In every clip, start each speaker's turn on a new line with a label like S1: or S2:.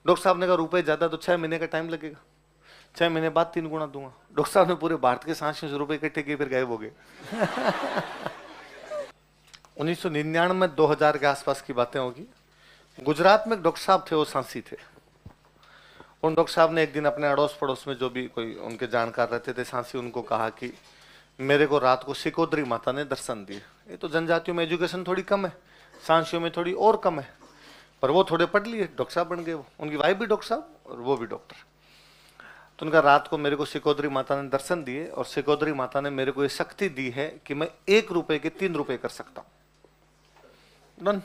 S1: Doctor साहब ने कहा रुपए ज्यादा तो 6 महीने का टाइम लगेगा, 6 महीने बाद 3 गुना दूंगा। डॉक्टर साहब ने पूरे भारत के 700 रुपए इकट्ठे किए, फिर गायब हो गए। 1999 2000 के आसपास की बातें होगी। गुजरात में एक डॉक्टर साहब थे, वो सांसी थे। उन डॉक्टर साहब ने एक दिन अपने अड़ोस पड़ोस में जो भी कोई उनके जानकार रहते थे सांसी, उनको कहा कि मेरे को रात को सिकोदरी माता ने दर्शन दिए। ये तो जनजातियों में एजुकेशन थोड़ी कम है, सांसियों में थोड़ी और कम है, पर वो थोड़े पढ़ लिए, डॉक्टर साहब बन गए। वो उनकी वाइफ भी डॉक्टर साहब और वो भी डॉक्टर। तो उनका रात को मेरे को सिकोदरी माता ने दर्शन दिए और सिकोदरी माता ने मेरे को ये शक्ति दी है कि मैं 1 रुपए के 3 रुपए कर सकता हूँ। डन।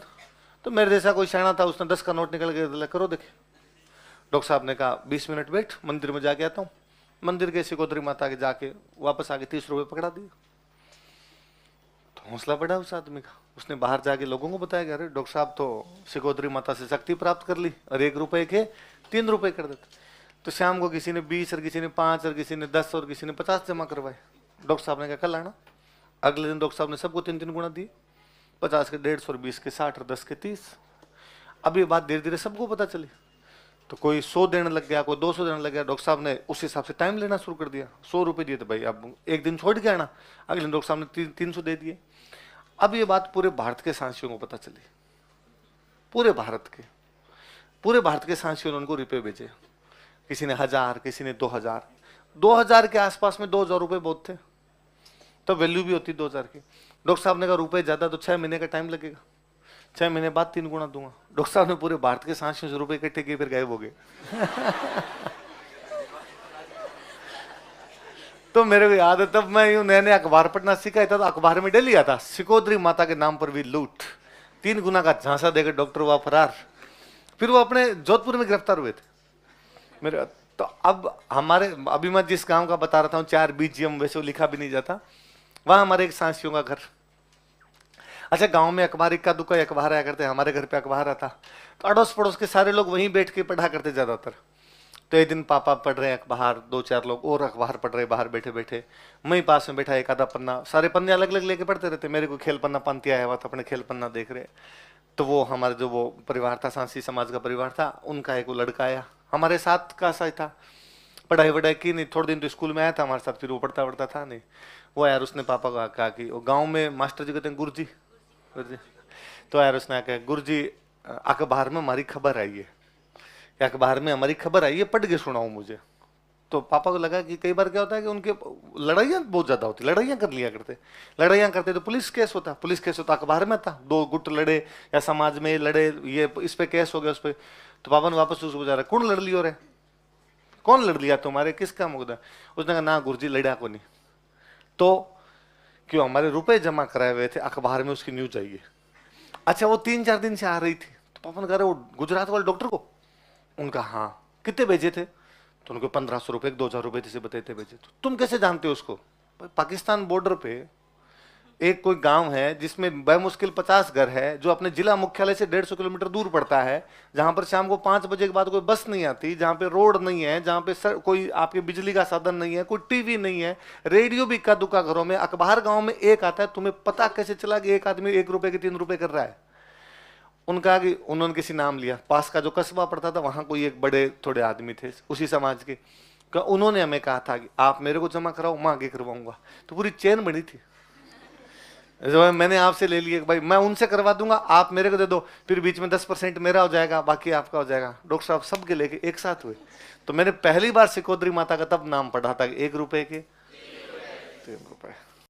S1: तो मेरे जैसा कोई शाना था, उसने 10 का नोट निकल के करो देखे। डॉक्टर साहब ने कहा 20 मिनट बैठ, मंदिर में जाके आता हूँ। मंदिर के सिकोदरी माता के जाके वापस आके 30 रुपए पकड़ा दिए। तो हौसला बढ़ा उस आदमी का। उसने बाहर जाके लोगों को बताया कि अरे डॉक्टर साहब तो सिकोदरी माता से शक्ति प्राप्त कर ली और 1 रुपए के 3 रुपए कर देते। तो शाम को किसी ने 20 और किसी ने 5 और किसी ने 10 और किसी ने 50 जमा करवाए। डॉक्टर साहब ने कहा कल आना। अगले दिन डॉक्टर साहब ने सबको 3-3 गुना दिए, 50 के 150 और 20 के 60 और 10 के 30। अब ये बात धीरे धीरे सबको पता चली, तो कोई 100 देने लग गया, कोई 200 देने लग गया। डॉक्टर साहब ने उस हिसाब से टाइम लेना शुरू कर दिया। 100 रुपए दिए तो भाई अब एक दिन छोड़ के आना। अगले दिन डॉक्टर साहब ने 300 दे दिए। अब ये बात पूरे भारत के सांसियों को पता चली, पूरे भारत के सांसियों ने उनको रुपए भेजे। किसी ने 1000, किसी ने 2000। 2000 के आसपास में 2000 रुपए बहुत थे, तो वैल्यू भी होती 2000 की। डॉक्टर साहब ने कहा रुपए ज्यादा तो 6 महीने का टाइम लगेगा, 6 महीने बाद 3 गुना दूंगा। डॉक्टर साहब ने पूरे भारत के 700 रुपए इकट्ठे किए, फिर गायब हो गए। तो मेरे को याद है, तब मैं यूं नया नया अखबार पढ़ना सीखा था, तो अखबार में डेली आता सिकोदरी माता के नाम पर भी लूट, 3 गुना का झांसा देकर डॉक्टर हुआ फरार। फिर वो अपने जोधपुर में गिरफ्तार हुए थे मेरे। तो अब हमारे, अभी मैं जिस गांव का बता रहा था 4 BGM, वैसे लिखा भी नहीं जाता, वहां हमारे एक सांसियों का घर। अच्छा, गांव में अखबार इक्का दुक्का अखबार आया करते, हमारे घर पे अखबार आता, तो अड़ोस पड़ोस के सारे लोग वहीं बैठ के पढ़ा करते ज्यादातर। तो एक दिन पापा पढ़ रहे हैं अखबार, 2-4 लोग और अखबार पढ़ रहे बाहर बैठे बैठे। मैं पास में बैठा, एक आधा पन्ना, सारे पन्ने अलग अलग लेके पढ़ते रहते। मेरे को खेल पन्ना पांति आया हुआ था, अपने खेल पन्ना देख रहे। तो वो हमारे जो वो परिवार था, सांसी समाज का परिवार था, उनका एक वो लड़का आया, हमारे साथ का सा था, पढ़ाई वढ़ाई की नहीं, थोड़े दिन तो स्कूल में आया था हमारे साथ, फिर वो पढ़ता था नहीं। वो यार उसने पापा को कहा कि वो गाँव में मास्टर जी कहते हैं गुरुजी। तो यार उसने कहा गुरुजी अखबार में हमारी खबर आई है, अखबार में हमारी खबर आई है, पढ़ के सुनाओ मुझे। तो पापा को लगा कि कई बार क्या होता है कि उनके लड़ाइयाँ बहुत ज्यादा होती, लड़ाइयाँ कर लिया करते, लड़ाइयाँ करते तो पुलिस केस होता, पुलिस केस होता अखबार में था, 2 गुट लड़े या समाज में लड़े, ये इस पे केस हो गया उस पर। तो पापा ने वापस उसको जा रहा, कौन लड़ लियो रे, कौन लड़ लिया तुम्हारे, किसका मुकदमा? उसने कहा ना गुरुजी लड़ा को नहीं। तो क्यों, हमारे रुपए जमा कराए हुए थे, अखबार में उसकी न्यूज आई है। अच्छा, वो 3-4 दिन से आ रही थी। तो पापा ने कहा वो गुजरात वाले डॉक्टर को? उनका हाँ। कितने भेजे थे? तो उनको 1500 रुपए 2000 रुपए जैसे बताते भेजे। तो तुम कैसे जानते हो उसको? पाकिस्तान बॉर्डर पे एक कोई गांव है जिसमें बेमुश्किल 50 घर है, जो अपने जिला मुख्यालय से 150 किलोमीटर दूर पड़ता है, जहां पर शाम को 5 बजे के बाद कोई बस नहीं आती, जहां पे रोड नहीं है, जहां पे कोई आपके बिजली का साधन नहीं है, कोई टीवी नहीं है, रेडियो भी इक्का दुक्का घरों में, अखबार गांव में एक आता है। तुम्हें पता कैसे चला कि एक आदमी 1 रुपए के 3 रुपए कर रहा है? उनका कि उन्होंने किसी नाम लिया, पास का जो कस्बा पड़ता था वहां कोई एक बड़े थोड़े आदमी थे उसी समाज के, उन्होंने हमें कहा था कि आप मेरे को जमा कराओ, मैं आगे करवाऊंगा। तो पूरी चेन बनी थी, जो मैंने आपसे ले लिया भाई मैं उनसे करवा दूंगा, आप मेरे को दे दो, फिर बीच में 10% मेरा हो जाएगा, बाकी आपका हो जाएगा। डॉक्टर साहब सबके लेके एक साथ हुए। तो मैंने पहली बार सिकोदरी माता का तब नाम पढ़ा था कि 1 रुपए के 3 रुपए।